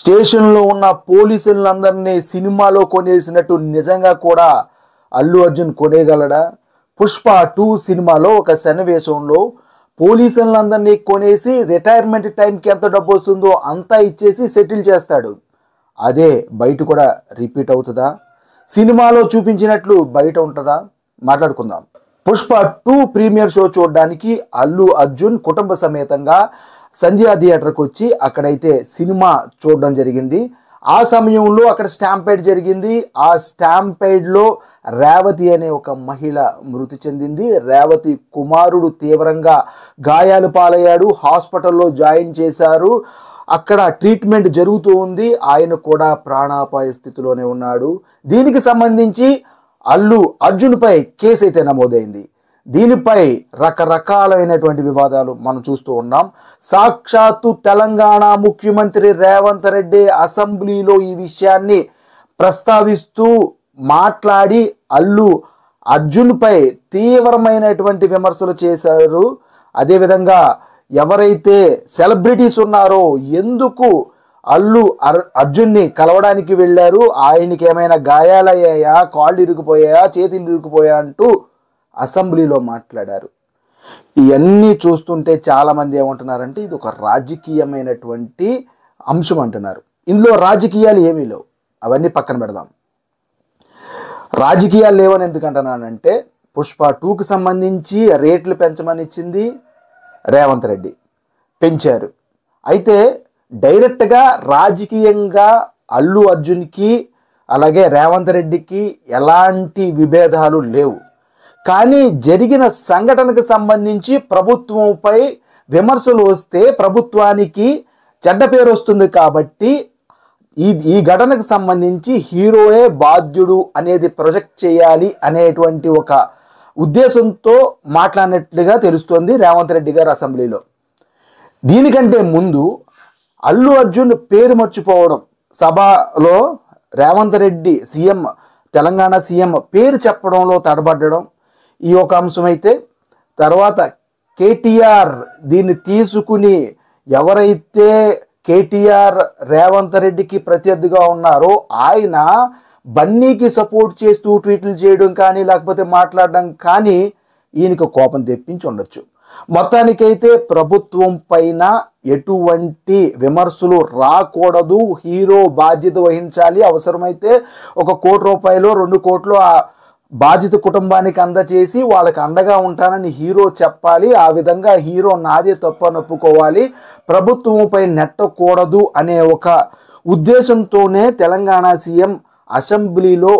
స్టేషన్లో ఉన్న పోలీసులందరినీ సినిమాలో కొనేసినట్టు నిజంగా కూడా అల్లు అర్జున్ కొనేయగలడా? పుష్ప 2 సినిమాలో ఒక సన్నివేశంలో పోలీసులందరినీ కొనేసి రిటైర్మెంట్ టైంకి ఎంత డబ్బు వస్తుందో అంతా ఇచ్చేసి సెటిల్ చేస్తాడు. అదే బయట కూడా రిపీట్ అవుతుందా? సినిమాలో చూపించినట్లు బయట ఉంటుందా? మాట్లాడుకుందాం. పుష్ప 2 ప్రీమియర్ షో చూడడానికి అల్లు అర్జున్ కుటుంబ సమేతంగా సంధ్యా థియేటర్కి వచ్చి అక్కడైతే సినిమా చూడడం జరిగింది. ఆ సమయంలో అక్కడ స్టాంపేడ్ జరిగింది. ఆ స్టాంపేడ్లో రేవతి అనే ఒక మహిళ మృతి చెందింది. రేవతి కుమారుడు తీవ్రంగా గాయాలు పాలయ్యాడు. హాస్పిటల్లో జాయిన్ చేశారు. అక్కడ ట్రీట్మెంట్ జరుగుతూ ఉంది. ఆయన కూడా ప్రాణాపాయ స్థితిలోనే ఉన్నాడు. దీనికి సంబంధించి అల్లు అర్జున్పై కేసు అయితే నమోదైంది. దీనిపై రకరకాలైనటువంటి వివాదాలు మనం చూస్తూ ఉన్నాం. సాక్షాత్తు తెలంగాణ ముఖ్యమంత్రి రేవంత్ రెడ్డి అసెంబ్లీలో ఈ విషయాన్ని ప్రస్తావిస్తూ మాట్లాడి అల్లు అర్జున్పై తీవ్రమైనటువంటి విమర్శలు చేశారు. అదేవిధంగా ఎవరైతే సెలబ్రిటీస్ ఉన్నారో ఎందుకు అల్లు అర్జున్ని కలవడానికి వెళ్ళారు, ఆయనకి ఏమైనా గాయాలయ్యాయా, కాళ్ళు ఇరుకుపోయాయా, చేతులు ఇరుకుపోయా అంటూ అసెంబ్లీలో మాట్లాడారు. ఇవన్నీ చూస్తుంటే చాలామంది ఏమంటున్నారంటే ఇది ఒక రాజకీయమైనటువంటి అంశం అంటున్నారు. ఇందులో రాజకీయాలు ఏమీ లేవు, అవన్నీ పక్కన పెడదాం. రాజకీయాలు లేవని ఎందుకంటున్నానంటే పుష్ప 2కి సంబంధించి రేట్లు పెంచమని ఇచ్చింది రేవంత్ రెడ్డి, పెంచారు. అయితే డైరెక్ట్గా రాజకీయంగా అల్లు అర్జున్కి అలాగే రేవంత్ రెడ్డికి ఎలాంటి విభేదాలు లేవు. కానీ జరిగిన సంఘటనకు సంబంధించి ప్రభుత్వంపై విమర్శలు వస్తే ప్రభుత్వానికి చెడ్డ పేరు వస్తుంది. కాబట్టి ఈ ఘటనకు సంబంధించి హీరోయే బాధ్యుడు అనేది ప్రొజెక్ట్ చేయాలి అనేటువంటి ఒక ఉద్దేశంతో మాట్లాడినట్లుగా తెలుస్తోంది రేవంత్ రెడ్డి గారు అసెంబ్లీలో. దీనికంటే ముందు అల్లు అర్జున్ పేరు మర్చిపోవడం, సభలో రేవంత్ రెడ్డి సీఎం తెలంగాణ సీఎం పేరు చెప్పడంలో తడబడ్డడం ఈ ఒక అంశం అయితే, తర్వాత కేటీఆర్ దీన్ని తీసుకుని ఎవరైతే కేటీఆర్ రేవంత్ రెడ్డికి ప్రత్యర్థిగా ఉన్నారో ఆయన బన్నీకి సపోర్ట్ చేస్తూ ట్వీట్లు చేయడం కానీ లేకపోతే మాట్లాడడం కానీ ఈయనకు కోపం తెప్పించి ఉండొచ్చు. మొత్తానికైతే ప్రభుత్వం పైన ఎటువంటి విమర్శలు రాకూడదు, హీరో బాధ్యత వహించాలి. అవసరమైతే 1 కోటి రూపాయలు 2 కోట్లు ఆ బాధిత కుటుంబానికి అందచేసి వాళ్ళకి అండగా ఉంటానని హీరో చెప్పాలి. ఆ విధంగా హీరో నాదే తప్పని ఒప్పుకోవాలి, ప్రభుత్వంపై నెట్టకూడదు అనే ఒక ఉద్దేశంతోనే తెలంగాణ సీఎం అసెంబ్లీలో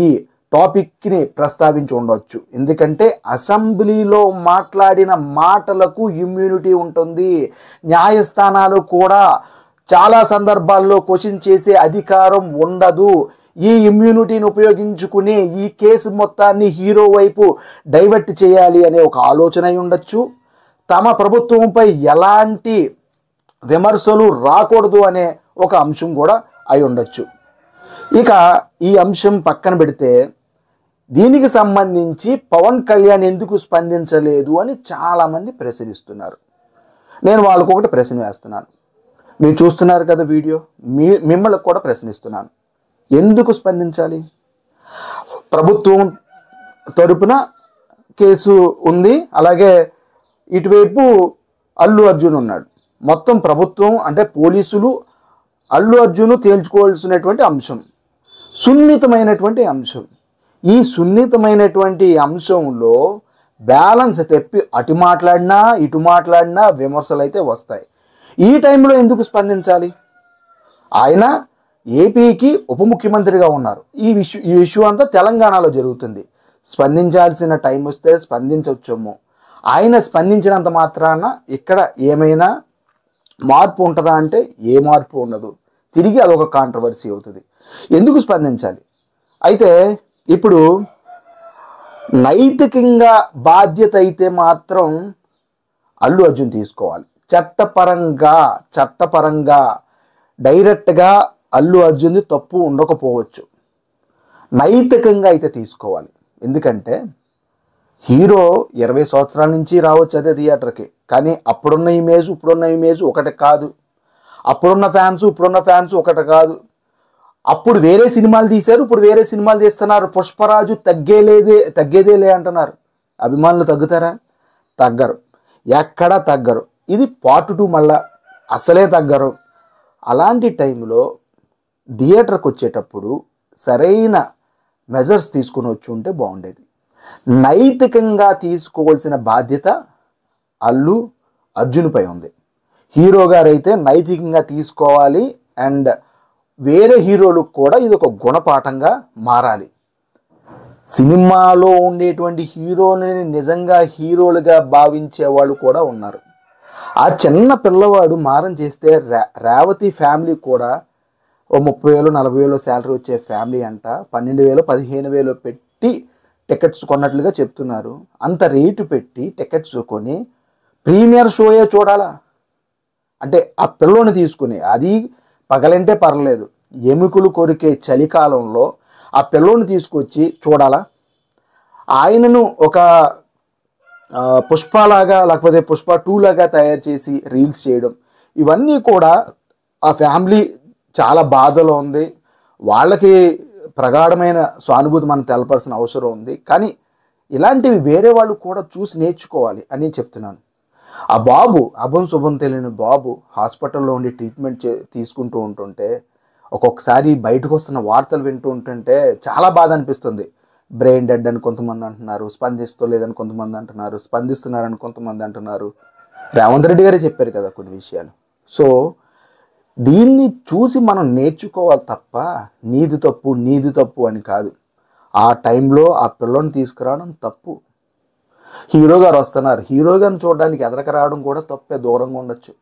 ఈ టాపిక్ని ప్రస్తావించి ఉండొచ్చు. ఎందుకంటే అసెంబ్లీలో మాట్లాడిన మాటలకు ఇమ్యూనిటీ ఉంటుంది. న్యాయస్థానాలు కూడా చాలా సందర్భాల్లో క్వశ్చన్ చేసే అధికారం ఉండదు. ఈ ఇమ్యూనిటీని ఉపయోగించుకుని ఈ కేసు మొత్తాన్ని హీరో వైపు డైవర్ట్ చేయాలి అనే ఒక ఆలోచన అయి ఉండొచ్చు. తమ ప్రభుత్వంపై ఎలాంటి విమర్శలు రాకూడదు అనే ఒక అంశం కూడా అయి ఉండొచ్చు. ఇక ఈ అంశం పక్కన పెడితే దీనికి సంబంధించి పవన్ కళ్యాణ్ ఎందుకు స్పందించలేదు అని చాలామంది ప్రశ్నిస్తున్నారు. నేను వాళ్ళకు ఒకటి ప్రశ్న వేస్తున్నాను. మీరు చూస్తున్నారు కదా వీడియో, మిమ్మల్ని కూడా ప్రశ్నిస్తున్నాను. ఎందుకు స్పందించాలి? ప్రభుత్వం తరపున కేసు ఉంది, అలాగే ఇటువైపు అల్లు అర్జున్ ఉన్నాడు. మొత్తం ప్రభుత్వం అంటే పోలీసులు అల్లు అర్జున్ తేల్చుకోవాల్సినటువంటి అంశం, సున్నితమైనటువంటి అంశం. ఈ సున్నితమైనటువంటి అంశంలో బ్యాలెన్స్ తెప్పి అటు మాట్లాడినా విమర్శలు అయితే వస్తాయి. ఈ టైంలో ఎందుకు స్పందించాలి? ఆయన ఏపీకి ఉప ముఖ్యమంత్రిగా ఉన్నారు. ఈ ఇష్యూ అంతా తెలంగాణలో జరుగుతుంది. స్పందించాల్సిన టైం వస్తే స్పందించవచ్చేమో. ఆయన స్పందించినంత మాత్రాన ఇక్కడ ఏమైనా మార్పు ఉంటుందా అంటే ఏ మార్పు ఉండదు. తిరిగి అదొక కాంట్రవర్సీ అవుతుంది. ఎందుకు స్పందించాలి? అయితే ఇప్పుడు నైతికంగా బాధ్యత అయితే మాత్రం అల్లు అర్జున్ తీసుకోవాలి. చట్టపరంగా డైరెక్ట్గా అల్లు అర్జున్ది తప్పు ఉండకపోవచ్చు, నైతికంగా అయితే తీసుకోవాలి. ఎందుకంటే హీరో 20 సంవత్సరాల నుంచి రావచ్చు అదే థియేటర్కి, కానీ అప్పుడున్న ఇమేజ్ ఇప్పుడున్న ఇమేజ్ ఒకటి కాదు. అప్పుడున్న ఫ్యాన్స్ ఇప్పుడున్న ఫ్యాన్స్ ఒకటి కాదు. అప్పుడు వేరే సినిమాలు తీశారు, ఇప్పుడు వేరే సినిమాలు తీస్తున్నారు. పుష్పరాజు తగ్గేదేలే అంటున్నారు. అభిమానులు తగ్గుతారా? తగ్గరు, ఎక్కడా తగ్గరు. ఇది పార్ట్ 2 మళ్ళా అసలే తగ్గరు. అలాంటి టైంలో థియేటర్కి వచ్చేటప్పుడు సరైన మెజర్స్ తీసుకుని వచ్చి ఉంటే బాగుండేది. నైతికంగా తీసుకోవాల్సిన బాధ్యత అల్లు అర్జున్పై ఉంది. హీరో గారైతే నైతికంగా తీసుకోవాలి. అండ్ వేరే హీరోలకు కూడా ఇది ఒక గుణపాఠంగా మారాలి. సినిమాలో ఉండేటువంటి హీరోలని నిజంగా హీరోలుగా భావించే వాళ్ళు కూడా ఉన్నారు. ఆ చిన్న పిల్లవాడు మారం చేస్తే రేవతి ఫ్యామిలీ కూడా ఓ 30,000 40,000 శాలరీ వచ్చే ఫ్యామిలీ అంట 12,000 15,000 పెట్టి టికెట్స్ కొన్నట్లుగా చెప్తున్నారు. అంత రేటు పెట్టి టికెట్స్ కొని ప్రీమియర్ షోయే చూడాలా అంటే ఆ పిల్లోని తీసుకుని, అది పగలంటే పర్లేదు, ఎముకలు కొరికే చలికాలంలో ఆ పిల్లోని తీసుకొచ్చి చూడాలా? ఆయనను ఒక పుష్పలాగా లేకపోతే పుష్ప 2 లాగా తయారు చేసి రీల్స్ చేయడం, ఇవన్నీ కూడా ఆ ఫ్యామిలీ చాలా బాధలో ఉంది. వాళ్ళకి ప్రగాఢమైన సానుభూతి మనం తెలపాల్సిన అవసరం ఉంది. కానీ ఇలాంటివి వేరే వాళ్ళు కూడా చూసి నేర్చుకోవాలి అని చెప్తున్నాను. ఆ బాబు అభం శుభం తెలియని బాబు హాస్పిటల్లో ఉండి ట్రీట్మెంట్ తీసుకుంటూ ఉంటుంటే ఒక్కొక్కసారి బయటకు వస్తున్న వార్తలు వింటూ ఉంటుంటే చాలా బాధ అనిపిస్తుంది. బ్రెయిన్ డెడ్ అని కొంతమంది అంటున్నారు, స్పందిస్తలేదని కొంతమంది అంటున్నారు, స్పందిస్తున్నారని కొంతమంది అంటున్నారు. రేవంత్ రెడ్డి గారే చెప్పారు కదా కొన్ని విషయాలు. సో దీన్ని చూసి మనం నేర్చుకోవాలి తప్ప నీది తప్పు అని కాదు. ఆ టైంలో ఆ పిల్లని తీసుకురావడం తప్పు. హీరో గారు వస్తున్నారు, హీరో గారిని చూడడానికి ఎదరక రావడం కూడా తప్పే, దూరంగా ఉండొచ్చు.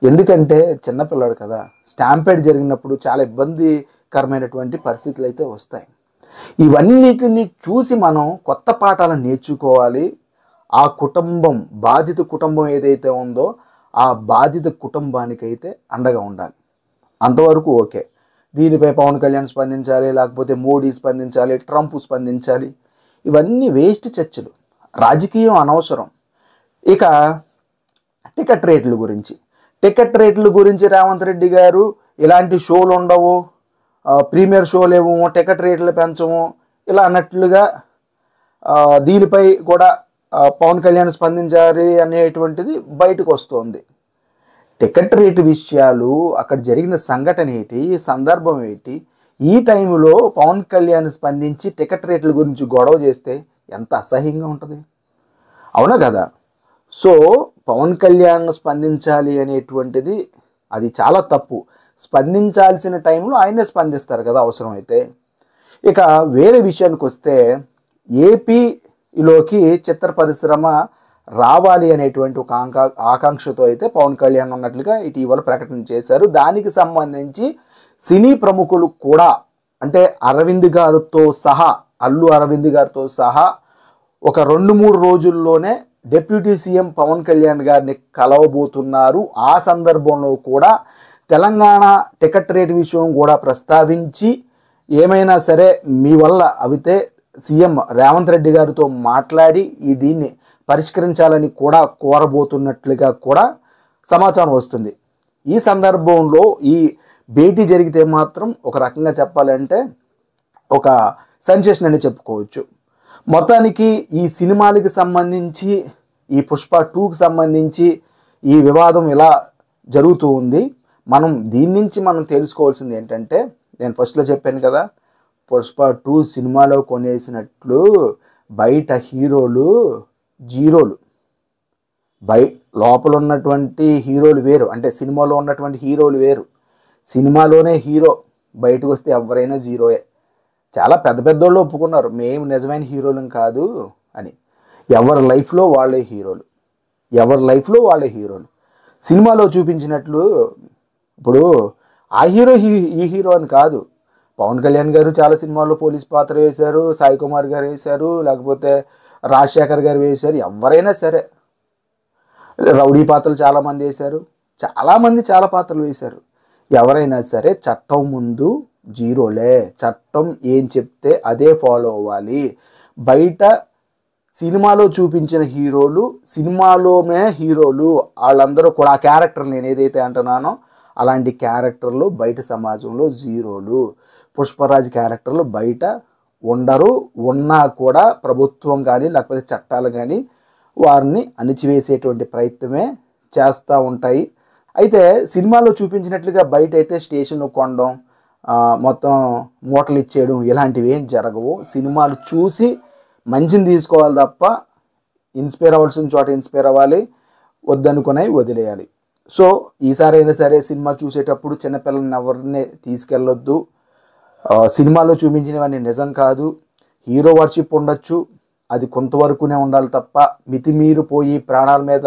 ఎందుకంటే చిన్నపిల్లాడు కదా, స్టాంపేడ్ జరిగినప్పుడు చాలా ఇబ్బందికరమైనటువంటి పరిస్థితులు అయితే వస్తాయి. ఇవన్నిటిని చూసి మనం కొత్త పాఠాలను నేర్చుకోవాలి. ఆ కుటుంబం, బాధిత కుటుంబం ఏదైతే ఉందో ఆ బాధిత కుటుంబానికైతే అండగా ఉండాలి. అంతవరకు ఓకే. దీనిపై పవన్ కళ్యాణ్ స్పందించాలి, లేకపోతే మోడీ స్పందించాలి, ట్రంప్ స్పందించాలి, ఇవన్నీ వేస్ట్ చర్చలు, రాజకీయం అనవసరం. ఇక టికెట్ రేట్ల గురించి రేవంత్ రెడ్డి గారు ఇలాంటి షోలు ఉండవు, ప్రీమియర్ షోలు ఏమో, టికెట్ రేట్లు పెంచము ఇలా అన్నట్లుగా దీనిపై కూడా పవన్ కళ్యాణ్ స్పందించాలి అనేటువంటిది బయటకు వస్తుంది. టికెట్ రేటు విషయాలు, అక్కడ జరిగిన సంఘటన ఏంటి, సందర్భం ఏంటి, ఈ టైంలో పవన్ కళ్యాణ్ స్పందించి టికెట్ రేట్ల గురించి గొడవ చేస్తే ఎంత అసహ్యంగా ఉంటుంది, అవునా కదా? సో పవన్ కళ్యాణ్ స్పందించాలి అనేటువంటిది అది చాలా తప్పు. స్పందించాల్సిన టైంలో ఆయనే స్పందిస్తారు కదా అవసరమైతే. ఇక వేరే విషయానికి వస్తే, ఏపీలోకి చిత్ర పరిశ్రమ రావాలి అనేటువంటి ఒక ఆకాంక్షతో అయితే పవన్ కళ్యాణ్ ఉన్నట్లుగా ఇటీవల ప్రకటన చేశారు. దానికి సంబంధించి సినీ ప్రముఖులు కూడా, అంటే అరవింద్ గారితో సహా, అల్లు అరవింద్ గారితో సహా ఒక 2-3 రోజుల్లోనే డిప్యూటీ సీఎం పవన్ కళ్యాణ్ గారిని కలవబోతున్నారు. ఆ సందర్భంలో కూడా తెలంగాణ టికెట్ రేటు విషయం కూడా ప్రస్తావించి, ఏమైనా సరే మీ వల్ల అవితే సీఎం రేవంత్ రెడ్డి గారితో మాట్లాడి దీన్ని పరిష్కరించాలని కూడా కోరబోతున్నట్లుగా కూడా సమాచారం వస్తుంది. ఈ సందర్భంలో ఈ భేటీ జరిగితే మాత్రం ఒక రకంగా చెప్పాలంటే ఒక సెన్సేషన్ అని చెప్పుకోవచ్చు. మొత్తానికి ఈ సినిమాలకి సంబంధించి, ఈ పుష్ప 2కి సంబంధించి ఈ వివాదం ఇలా జరుగుతూ ఉంది. దీని నుంచి మనం తెలుసుకోవాల్సింది ఏంటంటే, నేను ఫస్ట్లో చెప్పాను కదా, పుష్ప 2 సినిమాలో కొనేసినట్లు బయట హీరోలు జీరోలు, లోపల ఉన్నటువంటి హీరోలు వేరు, అంటే సినిమాలో ఉన్నటువంటి హీరోలు వేరు. సినిమాలోనే హీరో, బయటకు వస్తే ఎవరైనా జీరోయే. చాలా పెద్ద పెద్దోళ్ళు ఒప్పుకున్నారు, మేము నిజమైన హీరోలం కాదు అని. ఎవరి లైఫ్లో వాళ్ళే హీరోలు. సినిమాలో చూపించినట్లు ఇప్పుడు ఆ హీరో ఈ హీరో అని కాదు. పవన్ కళ్యాణ్ గారు చాలా సినిమాల్లో పోలీస్ పాత్ర వేశారు, సాయి కుమార్ గారు వేశారు, లేకపోతే రాజశేఖర్ గారు వేశారు, ఎవరైనా సరే. రౌడీ పాత్రలు చాలామంది వేశారు, చాలామంది చాలా పాత్రలు వేశారు. ఎవరైనా సరే చట్టం ముందు జీరోలే. చట్టం ఏం చెప్తే అదే ఫాలో అవ్వాలి. బయట సినిమాలో చూపించిన హీరోలు సినిమాలోనే హీరోలు, వాళ్ళందరూ కూడా ఆ క్యారెక్టర్, నేను ఏదైతే అంటున్నానో అలాంటి క్యారెక్టర్లు బయట సమాజంలో జీరోలు. పుష్పరాజ్ క్యారెక్టర్లు బయట ఉండరు. ఉన్నా కూడా ప్రభుత్వం కానీ లేకపోతే చట్టాలు కానీ వారిని అణిచివేసేటువంటి ప్రయత్నమే చేస్తూ ఉంటాయి. అయితే సినిమాలో చూపించినట్లుగా బయట అయితే స్టేషన్ కొనడం, మొత్తం మూటలు ఇచ్చేయడం ఇలాంటివి ఏం జరగవు. సినిమాలు చూసి మంచిని తీసుకోవాలి తప్ప ఇన్స్పైర్ అవ్వాల్సిన చోట ఇన్స్పైర్ అవ్వాలి, వద్దనుకునే వదిలేయాలి. సో ఈసారి అయినా సరే సినిమా చూసేటప్పుడు చిన్నపిల్లల్ని ఎవరిని తీసుకెళ్ళొద్దు. సినిమాలో చూపించినవన్నీ నిజం కాదు. హీరో వర్షిప్ ఉండొచ్చు, అది కొంతవరకునే ఉండాలి తప్ప మితిమీరిపోయి ప్రాణాల మీద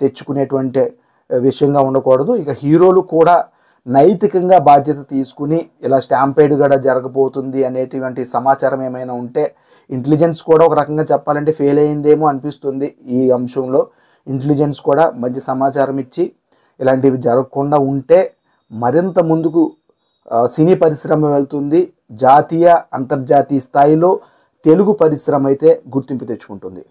తెచ్చుకునేటువంటి విషయంగా ఉండకూడదు. ఇక హీరోలు కూడా నైతికంగా బాధ్యత తీసుకుని ఇలా స్టాంపేడ్ కూడా జరగబోతుంది అనేటువంటి సమాచారం ఏమైనా ఉంటే, ఇంటెలిజెన్స్ కూడా ఒక రకంగా చెప్పాలంటే ఫెయిల్ అయిందేమో అనిపిస్తుంది. ఈ అంశంలో ఇంటెలిజెన్స్ కూడా మంచి సమాచారం ఇచ్చి ఇలాంటివి జరగకుండా ఉంటే మరింత ముందుకు సినీ పరిశ్రమ వెళ్తుంది. జాతీయ అంతర్జాతీయ స్థాయిలో తెలుగు పరిశ్రమ అయితే గుర్తింపు తెచ్చుకుంటుంది.